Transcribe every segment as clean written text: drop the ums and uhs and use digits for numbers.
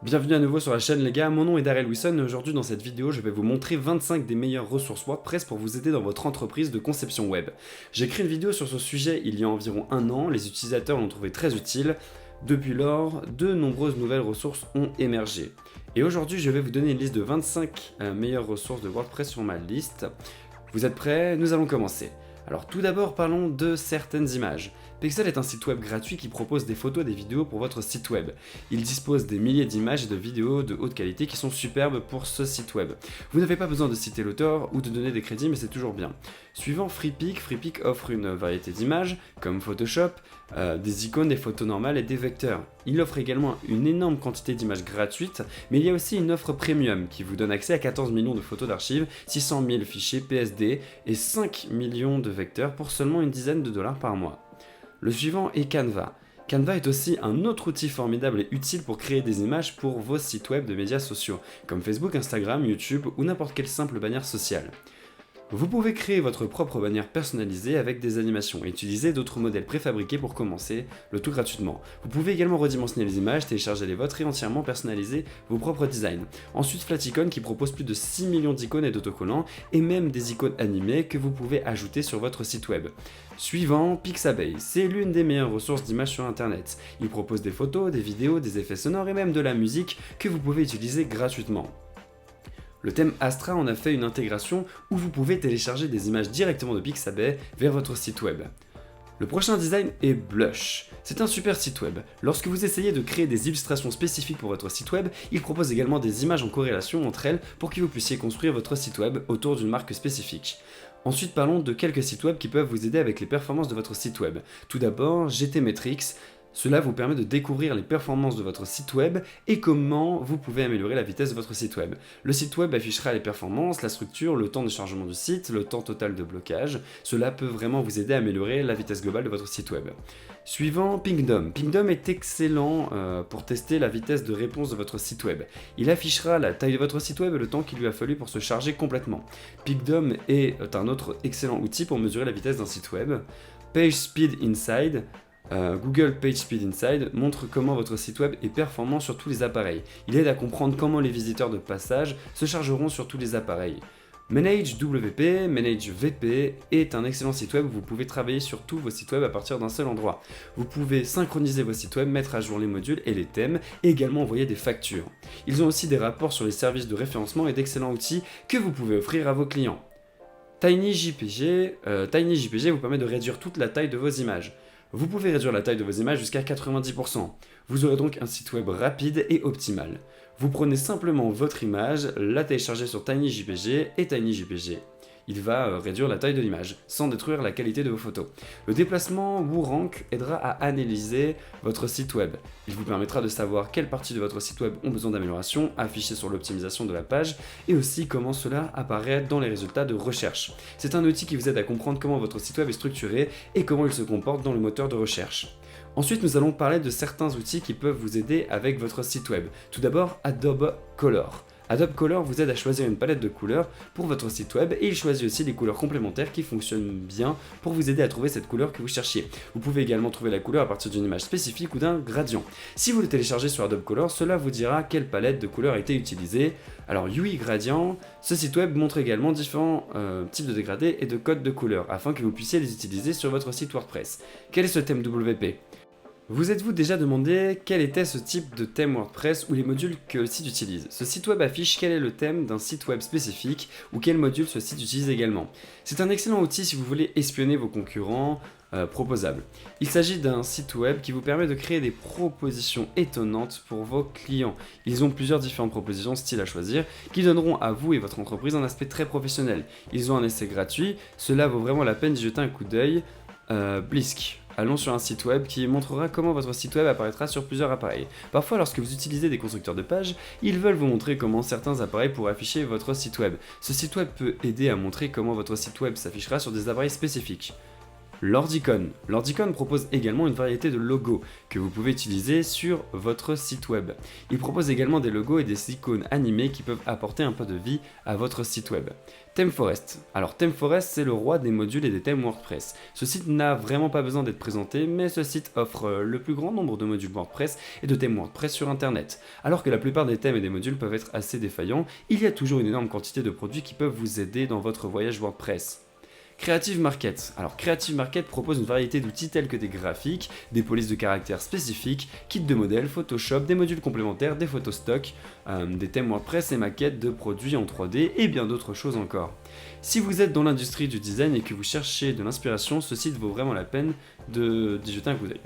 Bienvenue à nouveau sur la chaîne les gars, mon nom est Darrell Wilson et aujourd'hui dans cette vidéo je vais vous montrer 25 des meilleures ressources WordPress pour vous aider dans votre entreprise de conception web. J'ai écrit une vidéo sur ce sujet il y a environ un an, les utilisateurs l'ont trouvé très utile. Depuis lors, de nombreuses nouvelles ressources ont émergé. Et aujourd'hui je vais vous donner une liste de 25 meilleures ressources de WordPress sur ma liste. Vous êtes prêts? Nous allons commencer. Alors tout d'abord parlons de certaines images. Pexel est un site web gratuit qui propose des photos et des vidéos pour votre site web. Il dispose des milliers d'images et de vidéos de haute qualité qui sont superbes pour ce site web. Vous n'avez pas besoin de citer l'auteur ou de donner des crédits mais c'est toujours bien. Suivant Freepik, Freepik offre une variété d'images comme Photoshop, des icônes, des photos normales et des vecteurs. Il offre également une énorme quantité d'images gratuites, mais il y a aussi une offre premium qui vous donne accès à 14 millions de photos d'archives, 600 000 fichiers PSD et 5 millions de vecteurs pour seulement une dizaine de dollars par mois. Le suivant est Canva. Canva est aussi un autre outil formidable et utile pour créer des images pour vos sites web de médias sociaux, comme Facebook, Instagram, YouTube ou n'importe quelle simple bannière sociale. Vous pouvez créer votre propre bannière personnalisée avec des animations et utiliser d'autres modèles préfabriqués pour commencer, le tout gratuitement. Vous pouvez également redimensionner les images, télécharger les vôtres et entièrement personnaliser vos propres designs. Ensuite Flaticon qui propose plus de 6 millions d'icônes et d'autocollants et même des icônes animées que vous pouvez ajouter sur votre site web. Suivant, Pixabay, c'est l'une des meilleures ressources d'images sur internet. Il propose des photos, des vidéos, des effets sonores et même de la musique que vous pouvez utiliser gratuitement. Le thème Astra en a fait une intégration où vous pouvez télécharger des images directement de Pixabay vers votre site web. Le prochain design est Blush. C'est un super site web. Lorsque vous essayez de créer des illustrations spécifiques pour votre site web, il propose également des images en corrélation entre elles pour que vous puissiez construire votre site web autour d'une marque spécifique. Ensuite parlons de quelques sites web qui peuvent vous aider avec les performances de votre site web. Tout d'abord GTmetrix. Cela vous permet de découvrir les performances de votre site web et comment vous pouvez améliorer la vitesse de votre site web. Le site web affichera les performances, la structure, le temps de chargement du site, le temps total de blocage. Cela peut vraiment vous aider à améliorer la vitesse globale de votre site web. Suivant, Pingdom. Pingdom est excellent pour tester la vitesse de réponse de votre site web. Il affichera la taille de votre site web et le temps qu'il lui a fallu pour se charger complètement. Pingdom est un autre excellent outil pour mesurer la vitesse d'un site web. PageSpeed Inside. Google PageSpeed Inside montre comment votre site web est performant sur tous les appareils. Il aide à comprendre comment les visiteurs de passage se chargeront sur tous les appareils. ManageWP est un excellent site web où vous pouvez travailler sur tous vos sites web à partir d'un seul endroit. Vous pouvez synchroniser vos sites web, mettre à jour les modules et les thèmes, et également envoyer des factures. Ils ont aussi des rapports sur les services de référencement et d'excellents outils que vous pouvez offrir à vos clients. TinyJPG vous permet de réduire toute la taille de vos images. Vous pouvez réduire la taille de vos images jusqu'à 90%. Vous aurez donc un site web rapide et optimal. Vous prenez simplement votre image, la téléchargez sur TinyJPG et TinyJPG. Il va réduire la taille de l'image, sans détruire la qualité de vos photos. Le déplacement WooRank aidera à analyser votre site web. Il vous permettra de savoir quelles parties de votre site web ont besoin d'amélioration, affichées sur l'optimisation de la page, et aussi comment cela apparaît dans les résultats de recherche. C'est un outil qui vous aide à comprendre comment votre site web est structuré et comment il se comporte dans le moteur de recherche. Ensuite, nous allons parler de certains outils qui peuvent vous aider avec votre site web. Tout d'abord, Adobe Color. Adobe Color vous aide à choisir une palette de couleurs pour votre site web et il choisit aussi des couleurs complémentaires qui fonctionnent bien pour vous aider à trouver cette couleur que vous cherchiez. Vous pouvez également trouver la couleur à partir d'une image spécifique ou d'un gradient. Si vous le téléchargez sur Adobe Color, cela vous dira quelle palette de couleurs a été utilisée. Alors UI Gradient, ce site web montre également différents types de dégradés et de codes de couleurs afin que vous puissiez les utiliser sur votre site WordPress. Quel est ce thème WP ? Vous êtes-vous déjà demandé quel était ce type de thème WordPress ou les modules que le site utilise? Ce site web affiche quel est le thème d'un site web spécifique ou quel module ce site utilise également. C'est un excellent outil si vous voulez espionner vos concurrents proposables. Il s'agit d'un site web qui vous permet de créer des propositions étonnantes pour vos clients. Ils ont plusieurs différentes propositions styles à choisir qui donneront à vous et votre entreprise un aspect très professionnel. Ils ont un essai gratuit, cela vaut vraiment la peine d'y jeter un coup d'œil. Blisk. Allons sur un site web qui montrera comment votre site web apparaîtra sur plusieurs appareils. Parfois, lorsque vous utilisez des constructeurs de pages, ils veulent vous montrer comment certains appareils pourraient afficher votre site web. Ce site web peut aider à montrer comment votre site web s'affichera sur des appareils spécifiques. Lordicon. Lordicon propose également une variété de logos que vous pouvez utiliser sur votre site web. Il propose également des logos et des icônes animées qui peuvent apporter un peu de vie à votre site web. ThemeForest. Alors ThemeForest, c'est le roi des modules et des thèmes WordPress. Ce site n'a vraiment pas besoin d'être présenté, mais ce site offre le plus grand nombre de modules WordPress et de thèmes WordPress sur Internet. Alors que la plupart des thèmes et des modules peuvent être assez défaillants, il y a toujours une énorme quantité de produits qui peuvent vous aider dans votre voyage WordPress. Creative Market. Alors Creative Market propose une variété d'outils tels que des graphiques, des polices de caractères spécifiques, kits de modèles, Photoshop, des modules complémentaires, des photos stock, des thèmes WordPress et maquettes de produits en 3D et bien d'autres choses encore. Si vous êtes dans l'industrie du design et que vous cherchez de l'inspiration, ce site vaut vraiment la peine d'y jeter un coup d'œil.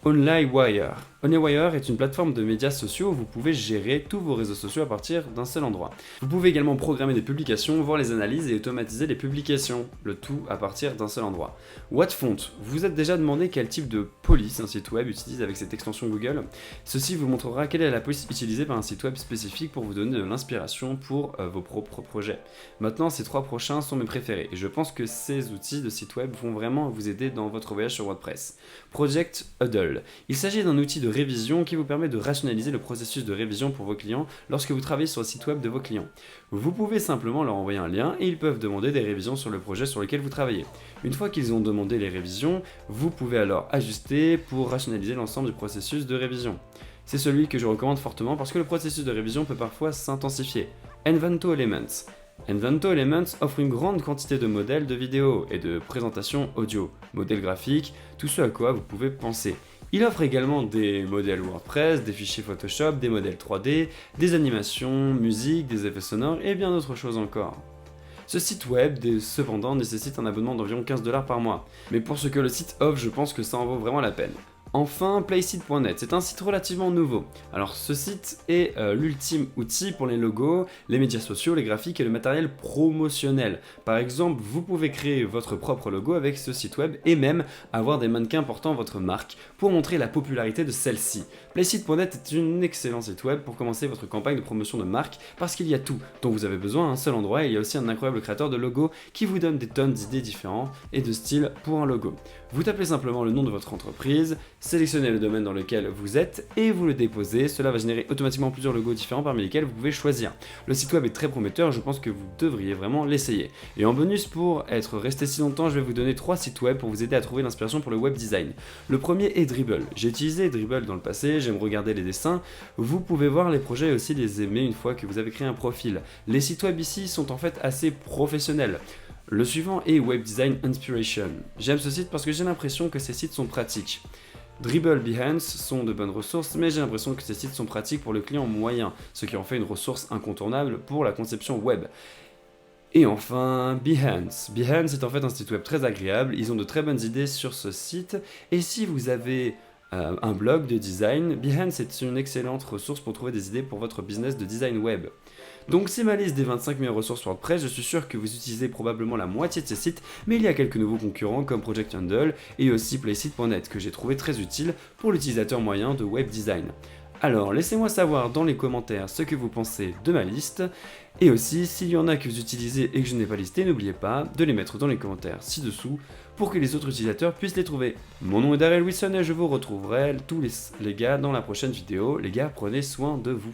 OnlyWire. OnlyWire est une plateforme de médias sociaux où vous pouvez gérer tous vos réseaux sociaux à partir d'un seul endroit. Vous pouvez également programmer des publications, voir les analyses et automatiser les publications, le tout à partir d'un seul endroit. Whatfont. Vous vous êtes déjà demandé quel type de police un site web utilise avec cette extension Google. Ceci vous montrera quelle est la police utilisée par un site web spécifique pour vous donner de l'inspiration pour vos propres projets. Maintenant, ces 3 prochains sont mes préférés et je pense que ces outils de site web vont vraiment vous aider dans votre voyage sur WordPress. Project Huddle. Il s'agit d'un outil de révision qui vous permet de rationaliser le processus de révision pour vos clients lorsque vous travaillez sur le site web de vos clients. Vous pouvez simplement leur envoyer un lien et ils peuvent demander des révisions sur le projet sur lequel vous travaillez. Une fois qu'ils ont demandé les révisions, vous pouvez alors ajuster pour rationaliser l'ensemble du processus de révision. C'est celui que je recommande fortement parce que le processus de révision peut parfois s'intensifier. Envato Elements. Envato Elements offre une grande quantité de modèles de vidéos et de présentations audio, modèles graphiques, tout ce à quoi vous pouvez penser. Il offre également des modèles WordPress, des fichiers Photoshop, des modèles 3D, des animations, musique, des effets sonores et bien d'autres choses encore. Ce site web, cependant, nécessite un abonnement d'environ 15$ par mois. Mais pour ce que le site offre, je pense que ça en vaut vraiment la peine. Enfin, Placeit.net, c'est un site relativement nouveau. Alors ce site est l'ultime outil pour les logos, les médias sociaux, les graphiques et le matériel promotionnel. Par exemple, vous pouvez créer votre propre logo avec ce site web et même avoir des mannequins portant votre marque pour montrer la popularité de celle-ci. Placeit.net est un excellent site web pour commencer votre campagne de promotion de marque parce qu'il y a tout dont vous avez besoin à un seul endroit et il y a aussi un incroyable créateur de logos qui vous donne des tonnes d'idées différentes et de styles pour un logo. Vous tapez simplement le nom de votre entreprise, sélectionnez le domaine dans lequel vous êtes et vous le déposez. Cela va générer automatiquement plusieurs logos différents parmi lesquels vous pouvez choisir. Le site web est très prometteur, je pense que vous devriez vraiment l'essayer. Et en bonus, pour être resté si longtemps, je vais vous donner 3 sites web pour vous aider à trouver l'inspiration pour le web design. Le premier est Dribbble. J'ai utilisé Dribbble dans le passé, j'aime regarder les dessins. Vous pouvez voir les projets et aussi les aimer une fois que vous avez créé un profil. Les sites web ici sont en fait assez professionnels. Le suivant est Web Design Inspiration. J'aime ce site parce que j'ai l'impression que ces sites sont pratiques. Dribbble, Behance sont de bonnes ressources, mais j'ai l'impression que ces sites sont pratiques pour le client moyen, ce qui en fait une ressource incontournable pour la conception web. Et enfin, Behance. Behance est en fait un site web très agréable, ils ont de très bonnes idées sur ce site, et si vous avez un blog de design, Behance est une excellente ressource pour trouver des idées pour votre business de design web. Donc c'est ma liste des 25 meilleures ressources WordPress, je suis sûr que vous utilisez probablement la moitié de ces sites, mais il y a quelques nouveaux concurrents comme Project Huddle et aussi Placeit.net que j'ai trouvé très utile pour l'utilisateur moyen de web design. Alors laissez-moi savoir dans les commentaires ce que vous pensez de ma liste, et aussi s'il y en a que vous utilisez et que je n'ai pas listé, n'oubliez pas de les mettre dans les commentaires ci-dessous pour que les autres utilisateurs puissent les trouver. Mon nom est Darrell Wilson et je vous retrouverai tous les gars dans la prochaine vidéo. Les gars, prenez soin de vous.